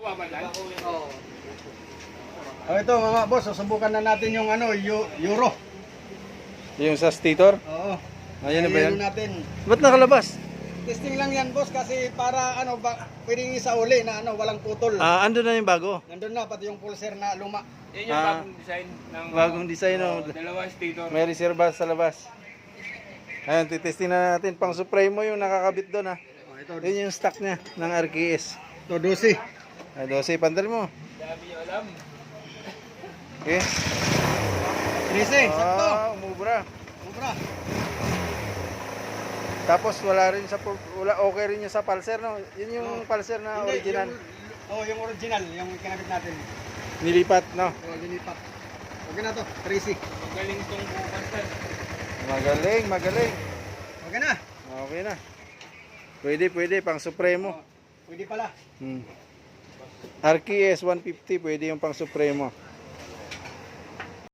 Oo. Oh, ito mga boss, susubukan na natin yung ano, Euro. Yung sa stator? Oo. Ayan na ba yan? Ayun natin. Ba't nakalabas? Testing lang yan boss kasi para ano pwedeng isa uli na ano walang putol. Ando na yung bago. Nandun na pati yung pulser na luma. Yan yung bagong design ng Bagong design. dalawang stator. May reserva sa labas. Ayan, titesting na natin. Pang Supremo yung nakakabit doon ha. Oh, ito, Yun yung stock niya ng RKS. ito 12. Ay, 12, pandal mo. Dami nyo alam. Okay. 13, sakto. Umubra. Sobra. Tapos wala rin sa okay rin yung sa Pulsar no. Yun yung Pulsar na Hindi, original. yung original, yung kinabit natin. Nilipat no. Oh, linipat. Okay na to, 13. Magaling itong bukasan. Magaling. Okay na. Okay na. Pwede pang Supremo. Oh, pwede pala. RKS 150 pwede yung pang Supremo.